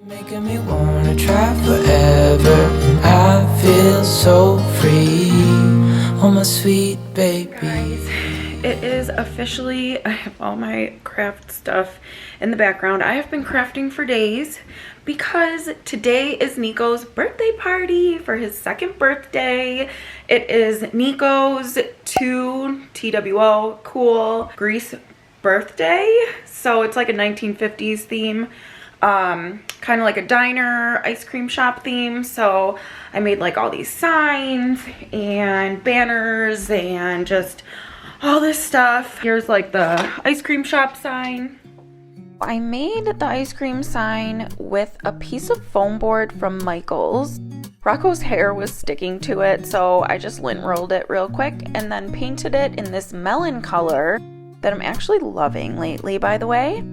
Making me wanna try forever. I feel so free. Oh my sweet baby. Guys, it is officially, I have all my craft stuff in the background. I have been crafting for days because today is NICO'S birthday party for his second birthday. It is NICO'S 2 TWO cool Greece birthday. So it's like a 1950s theme. Kind of like a diner ice cream shop theme. So I made like all these signs and banners and just all this stuff. Here's like the ice cream shop sign. I made the ice cream sign with a piece of foam board from NICO'S. Rocco's hair was sticking to it, so I just lint rolled it real quick and then painted it in this melon color that I'm actually loving lately, by the way.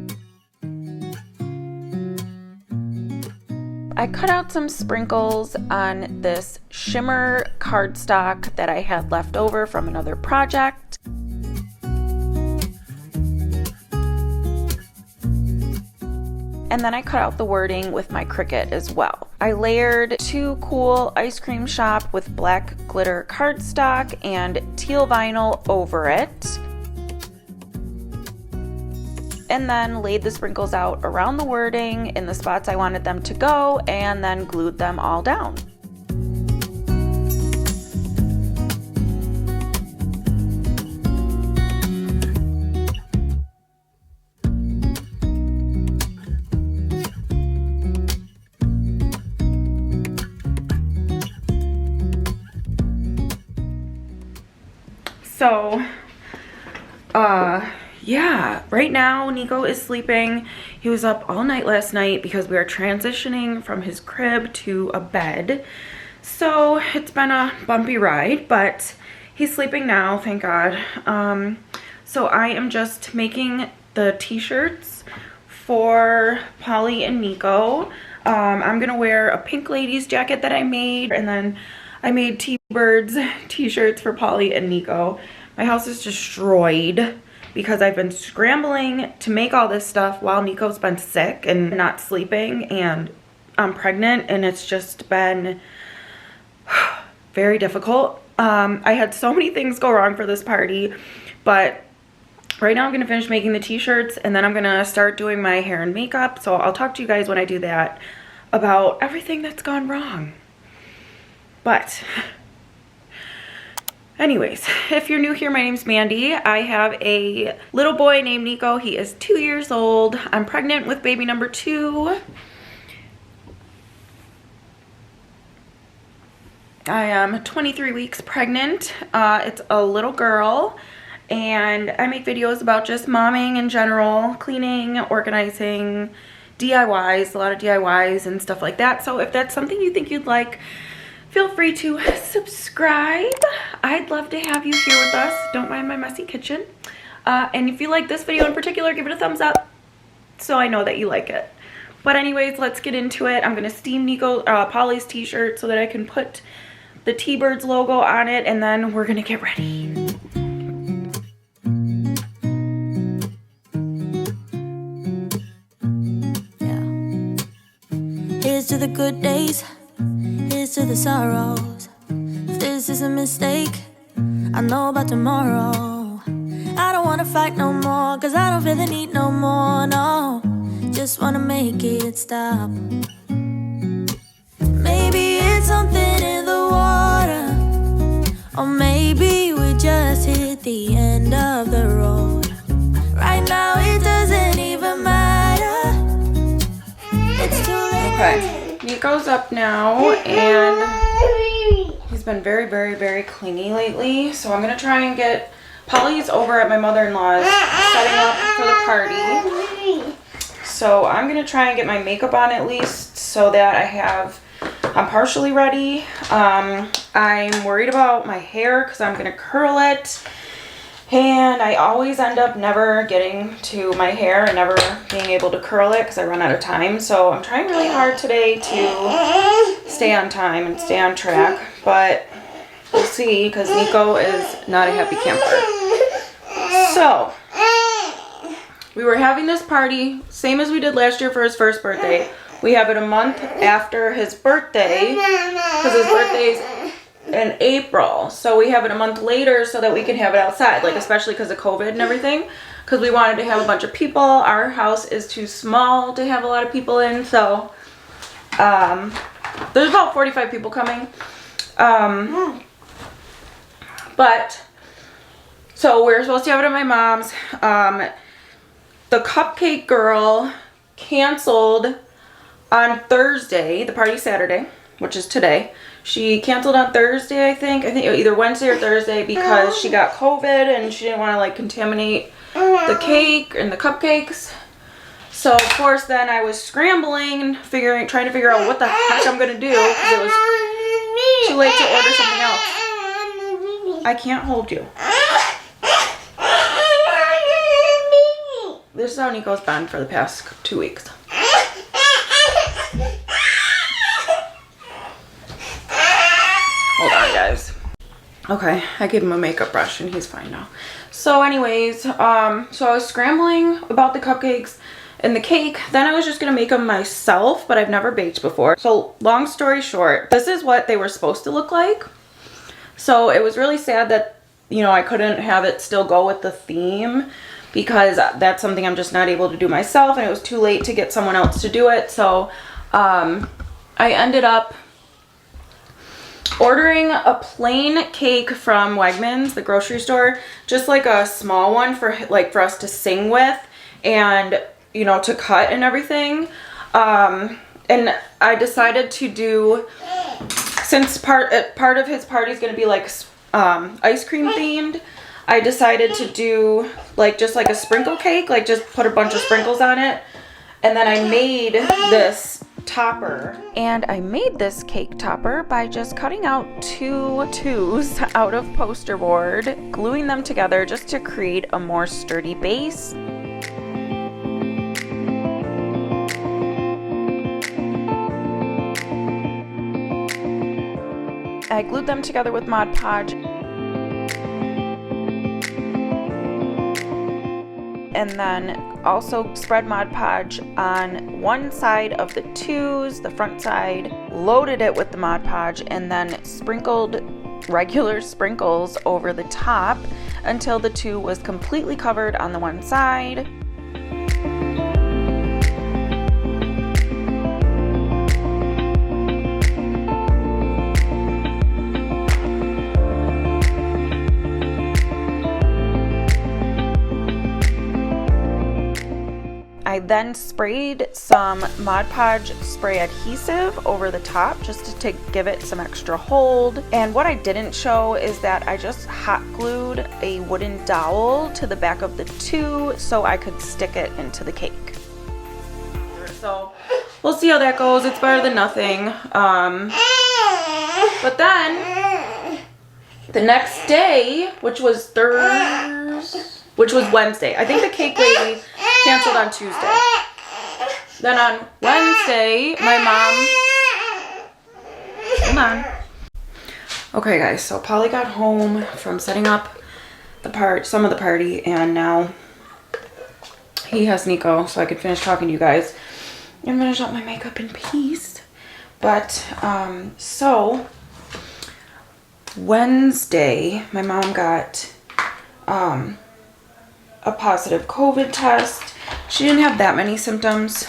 I cut out some sprinkles on this shimmer cardstock that I had left over from another project. And then I cut out the wording with my Cricut as well. I layered 2 cool ice cream shop with black glitter cardstock and teal vinyl over it. And then laid the sprinkles out around the wording in the spots I wanted them to go, and then glued them all down. So, yeah, right now NICO is sleeping. He was up all night last night because we are transitioning from his crib to a bed. So it's been a bumpy ride, but he's sleeping now, thank God. So I am just making the t-shirts for Polly and NICO. I'm gonna wear a pink ladies jacket that I made, and then I made T-Birds t-shirts for Polly and NICO. My house is destroyed because I've been scrambling to make all this stuff while NICO's been sick and not sleeping, and I'm pregnant, and it's just been very difficult. I had so many things go wrong for this party, but right now I'm gonna finish making the t-shirts, and then I'm gonna start doing my hair and makeup. So I'll talk to you guys when I do that about everything that's gone wrong. But anyways, if you're new here, my name's Mandy. I have a little boy named NICO. He is 2 years old. I'm pregnant with baby number 2. I am 23 weeks pregnant. It's a little girl, and I make videos about just momming in general, cleaning, organizing, DIYs, a lot of DIYs and stuff like that. So if that's something you think you'd like, feel free to subscribe. I'd love to have you here with us. Don't mind my messy kitchen. And if you like this video in particular, give it a thumbs up so I know that you like it. But anyways, let's get into it. I'm gonna steam Polly's t-shirt so that I can put the T-Birds logo on it, and then we're gonna get ready. Yeah. Here's to the good days. Here's to the sorrows. If this is a mistake, I know about tomorrow. I don't wanna fight no more, cause I don't feel the need no more, no. Just wanna make it stop. Maybe it's something in the water, or maybe we just hit the end of the road. Right now it doesn't even matter. It's too late. Okay. NICO's up now, and he's been very, very, very clingy lately. So I'm gonna try and get Polly's over at my mother-in-law's setting up for the party. So I'm gonna try and get my makeup on at least so that I'm partially ready. I'm worried about my hair because I'm gonna curl it. And I always end up never getting to my hair and never being able to curl it because I run out of time. So I'm trying really hard today to stay on time and stay on track. But we'll see, because NICO is not a happy camper. So we were having this party, same as we did last year for his first birthday. We have it a month after his birthday, because his birthday's in April. So we have it a month later so that we can have it outside, like especially because of COVID and everything. Because we wanted to have a bunch of people. Our house is too small to have a lot of people in, so there's about 45 people coming. But so we're supposed to have it at my mom's. The cupcake girl canceled on Thursday. The party's Saturday, which is today. She canceled on Thursday, I think either Wednesday or Thursday, because she got COVID and she didn't want to like contaminate the cake and the cupcakes. So of course then I was scrambling and trying to figure out what the heck I'm gonna do, because it was too late to order something else. I can't hold you. This is how NICO'S been for the past 2 weeks. Hold on, guys. Okay, I gave him a makeup brush and he's fine now. So anyways, so I was scrambling about the cupcakes and the cake. Then I was just gonna make them myself, but I've never baked before. So long story short, this is what they were supposed to look like. So it was really sad that, you know, I couldn't have it still go with the theme, because that's something I'm just not able to do myself, and it was too late to get someone else to do it. So I ended up ordering a plain cake from Wegmans, the grocery store, just like a small one for us to sing with and, you know, to cut and everything. And I decided to do, since part of his party is going to be like ice cream themed, I decided to do like just like a sprinkle cake, like just put a bunch of sprinkles on it. And then I made this topper. And I made this cake topper by just cutting out 2 twos out of poster board, gluing them together just to create a more sturdy base. I glued them together with Mod Podge. And then also spread Mod Podge on one side of the 2s, the front side, loaded it with the Mod Podge, and then sprinkled regular sprinkles over the top until the 2 was completely covered on the one side. I then sprayed some Mod Podge spray adhesive over the top just to give it some extra hold. And what I didn't show is that I just hot glued a wooden dowel to the back of the 2 so I could stick it into the cake. So we'll see how that goes. It's better than nothing. But then the next day, which was Wednesday, I think the cake lady canceled on Tuesday. Then on Wednesday, my mom, hold on. Okay guys, so Polly got home from setting up some of the party, and now he has NICO, so I could finish talking to you guys and finish up my makeup in peace. But, so Wednesday, my mom got, a positive COVID test. She didn't have that many symptoms.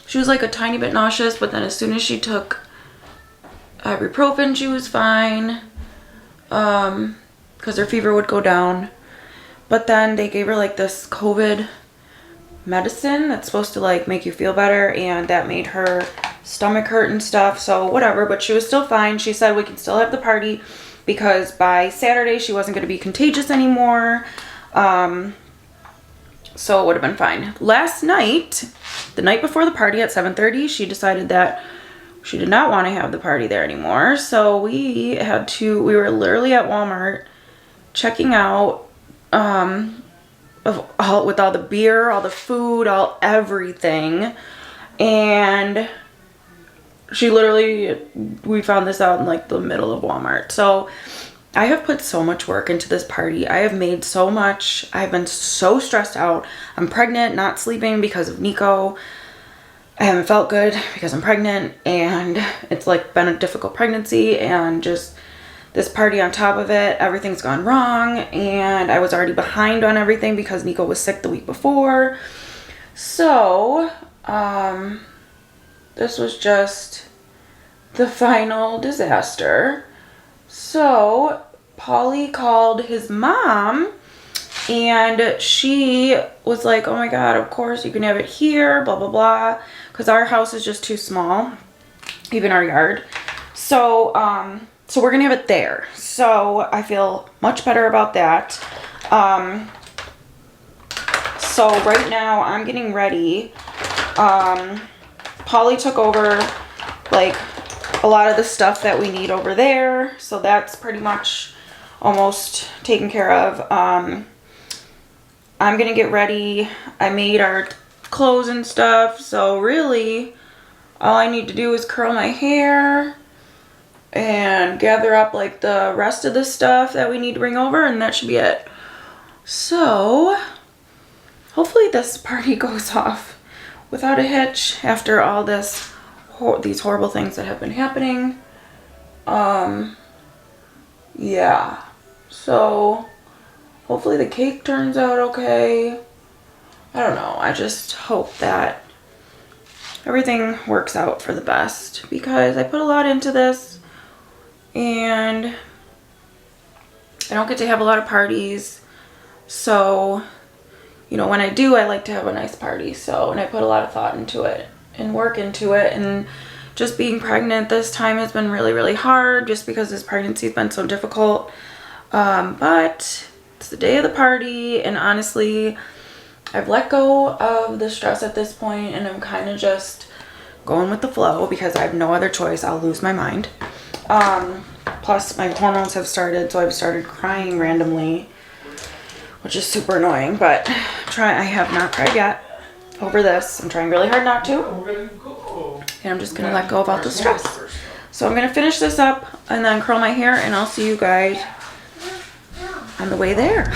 She was like a tiny bit nauseous, but then as soon as she took ibuprofen, she was fine, because her fever would go down. But then they gave her like this COVID medicine that's supposed to like make you feel better, and that made her stomach hurt and stuff, so whatever. But she was still fine. She said we can still have the party because by Saturday she wasn't going to be contagious anymore. So it would have been fine. Last night, the night before the party at 7:30, she decided that she did not want to have the party there anymore. So we were literally at Walmart checking out, with all the beer, all the food, everything. And we found this out in like the middle of Walmart. So I have put so much work into this party. I have made so much. I've been so stressed out. I'm pregnant, not sleeping because of NICO. I haven't felt good because I'm pregnant, and it's like been a difficult pregnancy, and just this party on top of it, everything's gone wrong, and I was already behind on everything because Nico was sick the week before. So, this was just the final disaster. So, Polly called his mom, and she was like, oh my god, of course you can have it here, blah blah blah, because our house is just too small, even our yard. So so we're gonna have it there. So I feel much better about that. So right now I'm getting ready. Polly took over like a lot of the stuff that we need over there, so that's pretty much almost taken care of. I'm gonna get ready. I made our clothes and stuff, so really all I need to do is curl my hair and gather up like the rest of the stuff that we need to bring over, and that should be it. So hopefully this party goes off without a hitch after all this these horrible things that have been happening. Yeah, so hopefully the cake turns out okay. I don't know. I just hope that everything works out for the best, because I put a lot into this, and I don't get to have a lot of parties. So, you know, when I do, I like to have a nice party. So, and I put a lot of thought into it and work into it. And just being pregnant this time has been really, really hard, just because this pregnancy has been so difficult. But it's the day of the party, and honestly, I've let go of the stress at this point, and I'm kind of just going with the flow because I have no other choice. I'll lose my mind. Plus my hormones have started, so I've started crying randomly, which is super annoying, but I have not cried yet over this. I'm trying really hard not to, and I'm just gonna let go of all the stress. So I'm gonna finish this up and then curl my hair, and I'll see you guys on the way there.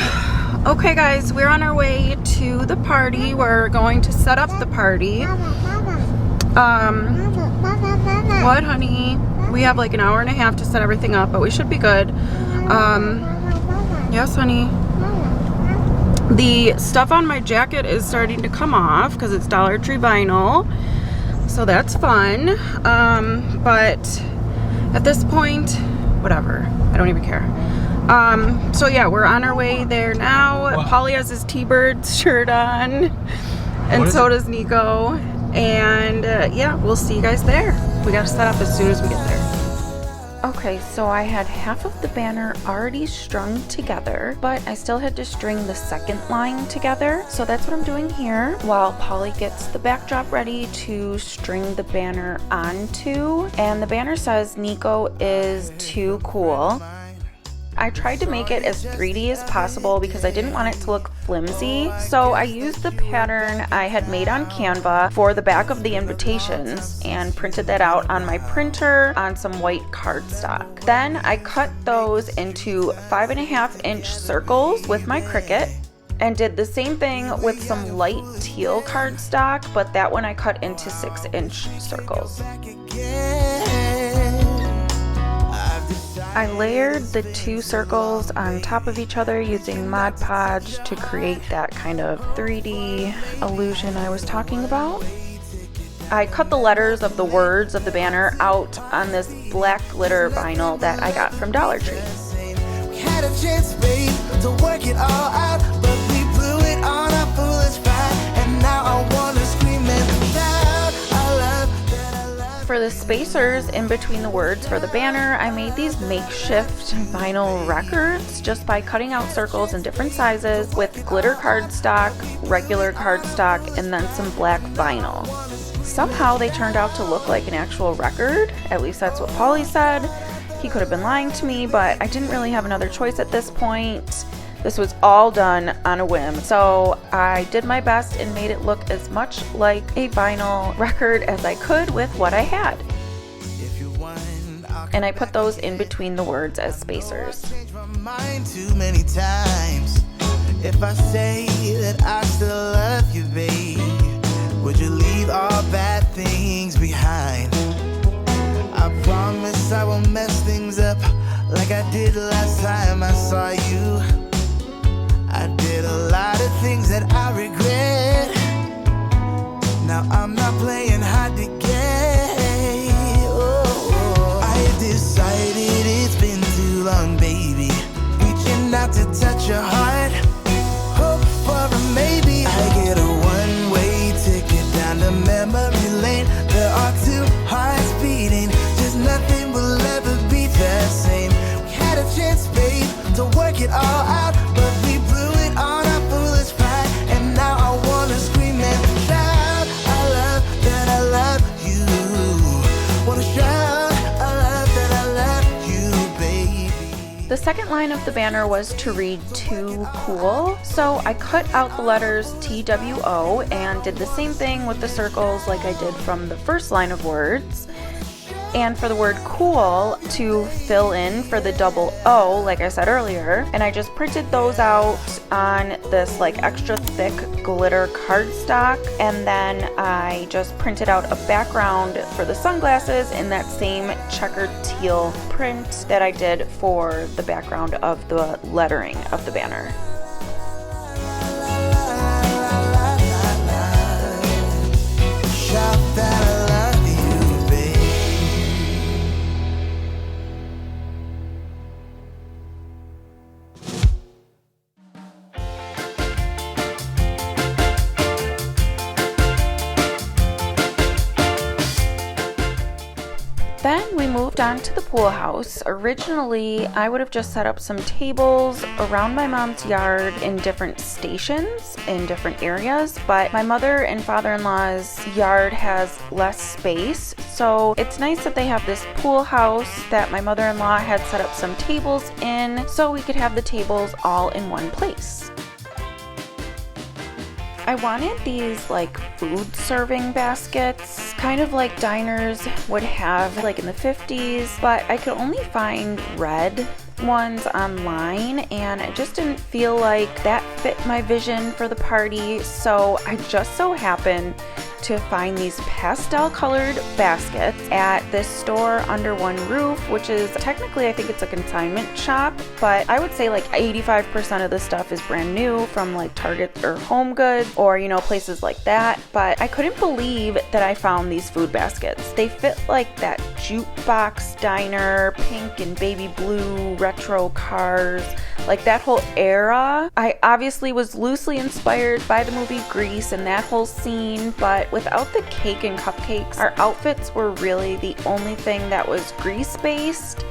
Okay guys, we're on our way to the party. We're going to set up the party. What, honey? We have like an hour and a half to set everything up, but we should be good. Yes, honey. The stuff on my jacket is starting to come off because it's Dollar Tree vinyl, so that's fun. But at this point, whatever. I don't even care. So yeah, we're on our way there now. Polly has his T-Birds shirt on, and so does Nico. And yeah, we'll see you guys there. We gotta set up as soon as we get there. Okay, so I had half of the banner already strung together, but I still had to string the second line together. So that's what I'm doing here while Polly gets the backdrop ready to string the banner onto. And the banner says Nico is too cool. I tried to make it as 3D as possible because I didn't want it to look flimsy. So I used the pattern I had made on Canva for the back of the invitations and printed that out on my printer on some white cardstock. Then I cut those into 5.5-inch circles with my Cricut, and did the same thing with some light teal cardstock, but that one I cut into 6-inch circles. I layered the two circles on top of each other using Mod Podge to create that kind of 3D illusion I was talking about. I cut the letters of the words of the banner out on this black glitter vinyl that I got from Dollar Tree. We had a chance, babe, to work it all out, but we blew it on our foolish pride, and now I wanna scream and shout, I love that I love. For the spacers in between the words for the banner, I made these makeshift vinyl records just by cutting out circles in different sizes with glitter cardstock, regular cardstock, and then some black vinyl. Somehow they turned out to look like an actual record. At least that's what Polly said. He could have been lying to me, but I didn't really have another choice at this point. This was all done on a whim, so I did my best and made it look as much like a vinyl record as I could with what I had. And I put those in between the words as spacers. Too many times. If I say that I still love you, babe, Would you leave all bad things behind? I promise I won't mess things up like I did last time I saw you. I did a lot of things that I regret. Now I'm not playing hard to get. I decided it's been too long, baby. Reaching out to touch your heart. Hope for a maybe. I get a one-way ticket down to memory lane. There are two hearts beating. Just nothing will ever be the same. We had a chance, babe, to work it all out, but we blew it on our foolish pride. And now I wanna scream and shout, I love that I love you. Wanna shout, I love that I love you, baby. The second line of the banner was to read "too cool," so I cut out the letters TWO and did the same thing with the circles like I did from the first line of words. And for the word cool, to fill in for the double O, like I said earlier, and I just printed those out on this like extra thick glitter cardstock, and then I just printed out a background for the sunglasses in that same checkered teal print that I did for the background of the lettering of the banner. Shout that I love you, babe. Then we moved on to the pool house. Originally, I would have just set up some tables around my mom's yard in different stations in different areas, but my mother and father-in-law's yard has less space, so it's nice that they have this pool house that my mother-in-law had set up some tables in so we could have the tables all in one place. I wanted these like food serving baskets, kind of like diners would have like in the 50s, but I could only find red ones online and I just didn't feel like that fit my vision for the party, so I just so happened to find these pastel colored baskets at this store under one roof, which is technically, I think it's a consignment shop, but I would say like 85% of the stuff is brand new from like Target or Home Goods or, you know, places like that. But I couldn't believe that I found these food baskets. They fit like that jukebox diner, pink and baby blue retro cars, like that whole era. I obviously was loosely inspired by the movie Grease and that whole scene, but without the cake and cupcakes, our outfits were really the only thing that was Grease based.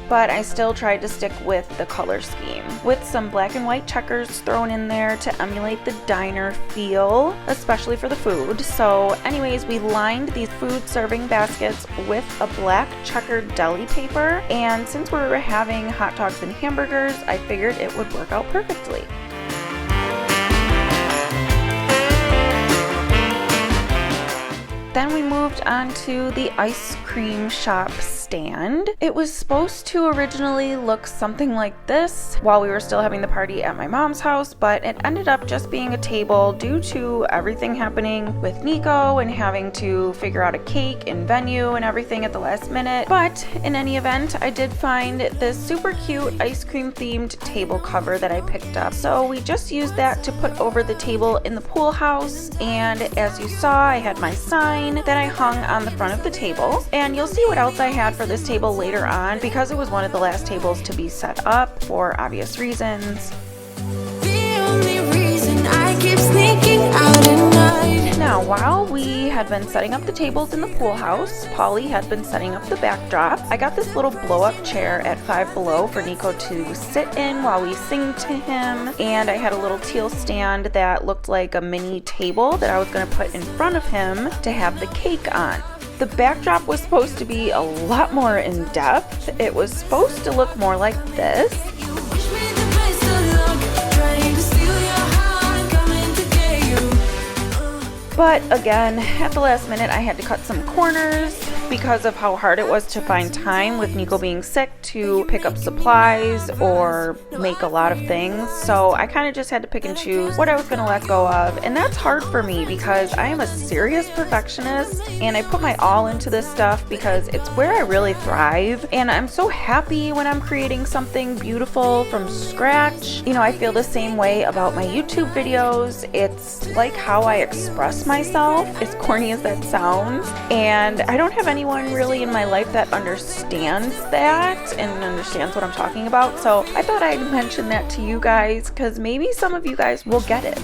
But I still tried to stick with the color scheme, with some black and white checkers thrown in there to emulate the diner feel, especially for the food. So anyways, we lined these food serving baskets with a black checkered deli paper, and since we were having hot dogs and hamburgers, I figured it would work out perfectly. Then we moved on to the ice cream shop stand. It was supposed to originally look something like this while we were still having the party at my mom's house, but it ended up just being a table due to everything happening with Nico and having to figure out a cake and venue and everything at the last minute. But in any event, I did find this super cute ice cream themed table cover that I picked up. So we just used that to put over the table in the pool house, and as you saw, I had my sign that I hung on the front of the table, and you'll see what else I had for this table later on because it was one of the last tables to be set up for obvious reasons. The only reason I keep sneaking out at night. Now, while we had been setting up the tables in the pool house, Polly had been setting up the backdrop. I got this little blow-up chair at Five Below for Nico to sit in while we sing to him, and I had a little teal stand that looked like a mini table that I was going to put in front of him to have the cake on. The backdrop was supposed to be a lot more in depth. It was supposed to look more like this. You wish me the best of luck, trying to steal your heart, coming to get you. But again, at the last minute, I had to cut some corners because of how hard it was to find time with Nico being sick to pick up supplies or make a lot of things. So I kind of just had to pick and choose what I was going to let go of. And that's hard for me because I am a serious perfectionist and I put my all into this stuff because it's where I really thrive. And I'm so happy when I'm creating something beautiful from scratch. You know, I feel the same way about my YouTube videos. It's like how I express myself, as corny as that sounds. And I don't have anyone really in my life that understands that and understands what I'm talking about. So I thought I'd mention that to you guys because maybe some of you guys will get it.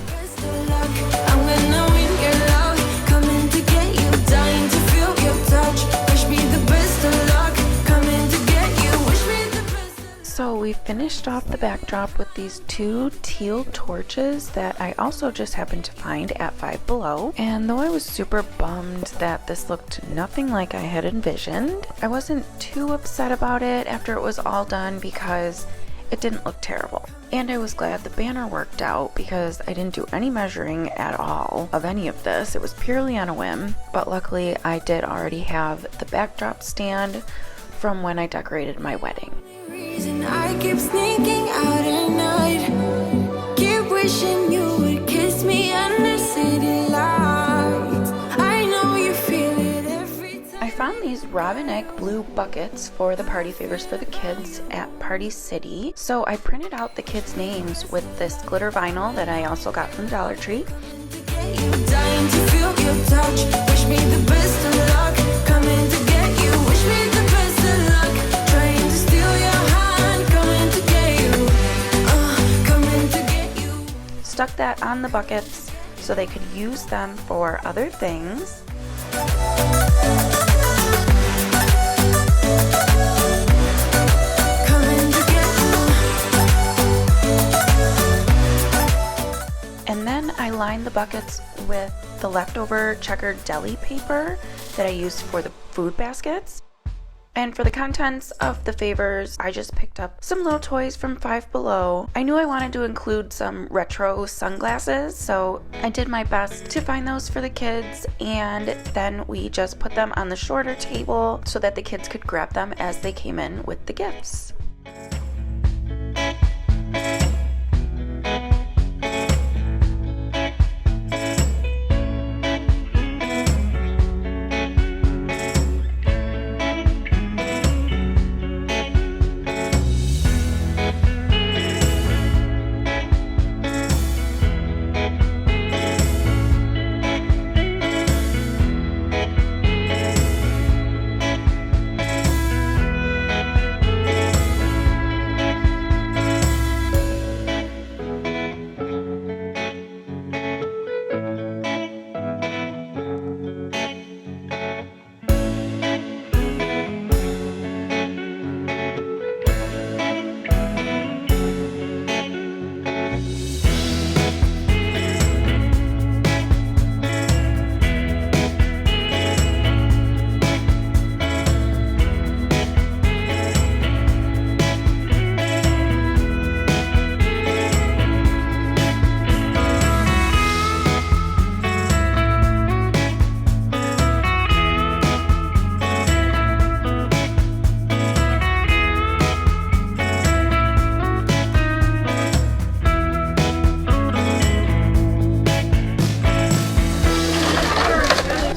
So we finished off the backdrop with these two teal torches that I also just happened to find at Five Below. And though I was super bummed that this looked nothing like I had envisioned, I wasn't too upset about it after it was all done because it didn't look terrible. And I was glad the banner worked out because I didn't do any measuring at all of any of this. It was purely on a whim, but luckily I did already have the backdrop stand from when I decorated my wedding. I keep sneaking out at night, keep wishing you would kiss me under city lights. I know you feel it every time. I found these robin egg blue buckets for the party favors for the kids at Party City. So I printed out the kids' names with this glitter vinyl that I also got from Dollar Tree. Dying to feel your touch, wish me the best of luck, coming to get you, wish me the best of luck, trying to steal your heart, coming to get you, coming to get you. Stuck that on the buckets so they could use them for other things. And then I lined the buckets with the leftover checkered deli paper that I used for the food baskets. And for the contents of the favors, I just picked up some little toys from Five Below. I knew I wanted to include some retro sunglasses, so I did my best to find those for the kids, and then we just put them on the shorter table so that the kids could grab them as they came in with the gifts.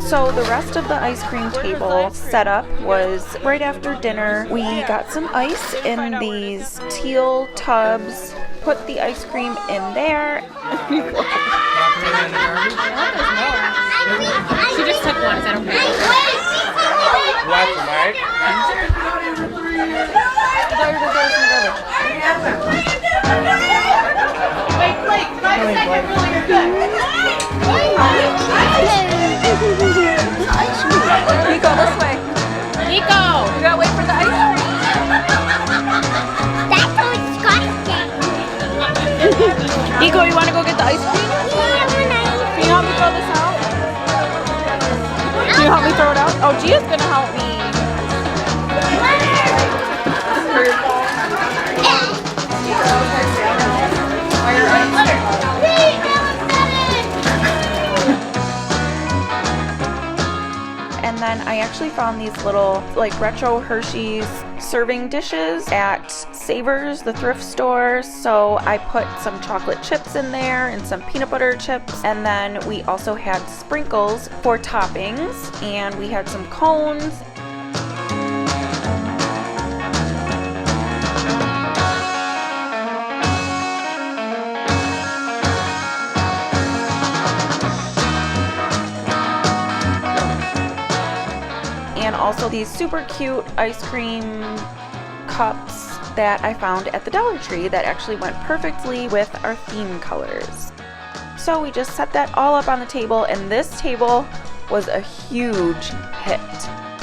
So the rest of the ice cream table setup was right after dinner. We got some ice in these teal tubs, put the ice cream in there. She just took one, is that okay? Watch them, right? Wait, Blake, 5 seconds, really, you're good. Nico, this way. Nico! We gotta wait for the ice cream. That's so disgusting. Nico, you wanna go get the ice cream? Can you help me throw this out? Can you help me throw it out? Oh, Gia's gonna help me. And then I actually found these little like retro Hershey's serving dishes at Savers, the thrift store. So I put some chocolate chips in there and some peanut butter chips. And then we also had sprinkles for toppings, and we had some cones. And also these super cute ice cream cups that I found at the Dollar Tree that actually went perfectly with our theme colors. So we just set that all up on the table, and this table was a huge hit.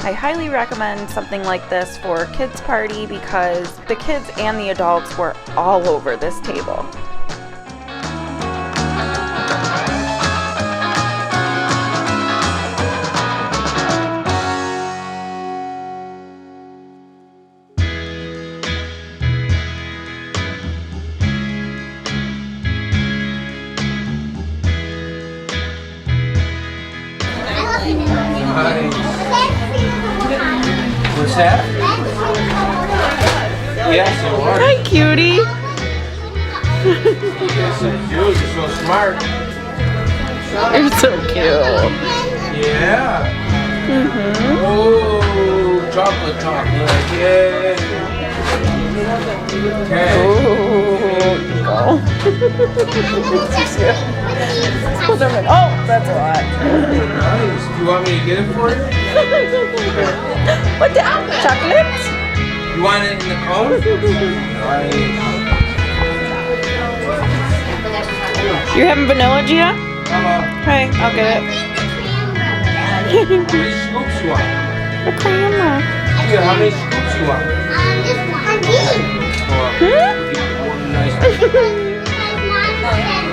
I highly recommend something like this for a kids' party because the kids and the adults were all over this table. What's that? Yes, it was. Hi, cutie. Yes, I do. You're so smart. You're so cute. Yeah. Oh, chocolate. Yeah. Okay. Go. Oh, that's a lot. Nice. Do you want me to get it for you? What the chocolate? You want it in the cone? Nice. You having vanilla, Gia? Hey, I'll get it. how many scoops you want? The grandma. Gia, how many scoops you want?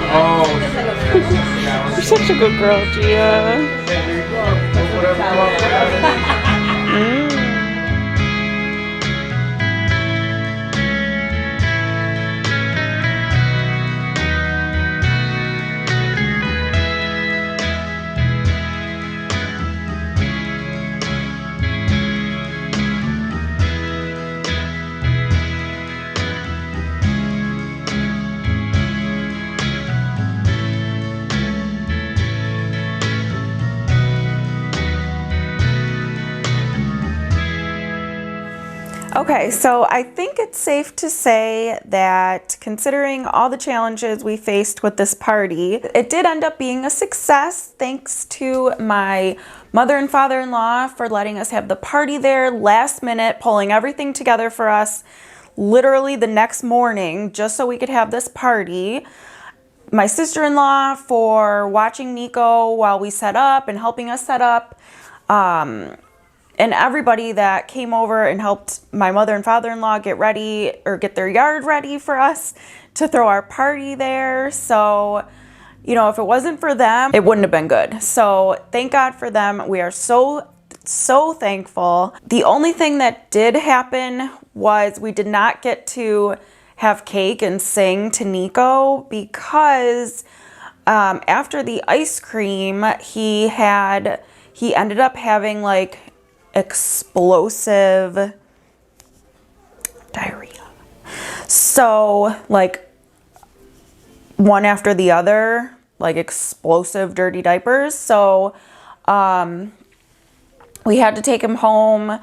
Oh, You're such a good girl, Gia. Okay, so I think it's safe to say that considering all the challenges we faced with this party, it did end up being a success thanks to my mother and father-in-law for letting us have the party there last minute, pulling everything together for us literally the next morning just so we could have this party. My sister-in-law for watching Nico while we set up and helping us set up. And everybody that came over and helped my mother and father-in-law get ready or get their yard ready for us to throw our party there. So, you know, if it wasn't for them, it wouldn't have been good. So thank God for them. We are so thankful. The only thing that did happen was we did not get to have cake and sing to Nico because after the ice cream, he ended up having like explosive diarrhea. So like one after the other, like explosive dirty diapers. So we had to take him home.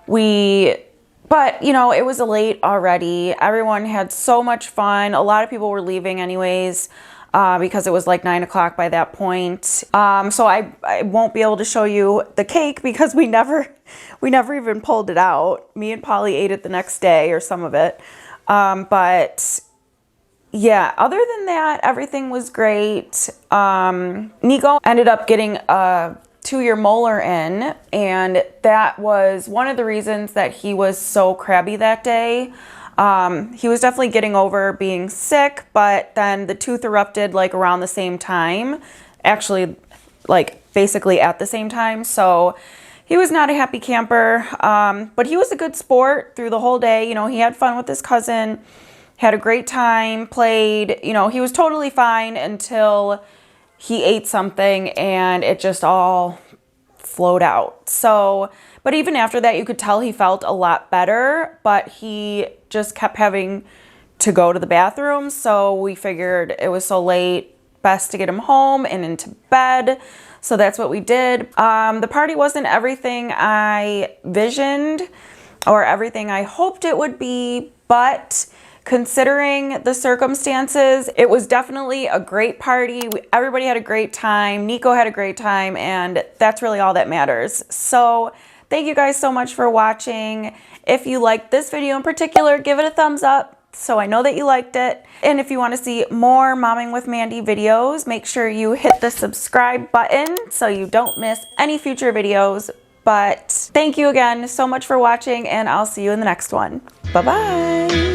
But you know, it was late already. Everyone had so much fun. A lot of people were leaving anyways. Because it was like 9 o'clock by that point. So I won't be able to show you the cake because we never even pulled it out. Me and Polly ate it the next day or some of it. But yeah, other than that, everything was great. Nico ended up getting a 2-year molar in, and that was one of the reasons that he was so crabby that day. He was definitely getting over being sick, but then the tooth erupted like around the same time, actually like basically at the same time. So he was not a happy camper, but he was a good sport through the whole day. You know, he had fun with his cousin, had a great time, played, you know, he was totally fine until he ate something and it just all flowed out. So, but even after that, you could tell he felt a lot better, but he just kept having to go to the bathroom. So we figured it was so late, best to get him home and into bed. So that's what we did. The party wasn't everything I visioned or everything I hoped it would be, but considering the circumstances, it was definitely a great party. Everybody had a great time. Nico had a great time, and that's really all that matters. So thank you guys so much for watching. If you liked this video in particular, give it a thumbs up so I know that you liked it. And if you want to see more Momming with Mandy videos, make sure you hit the subscribe button so you don't miss any future videos. But thank you again so much for watching, and I'll see you in the next one. Bye-bye.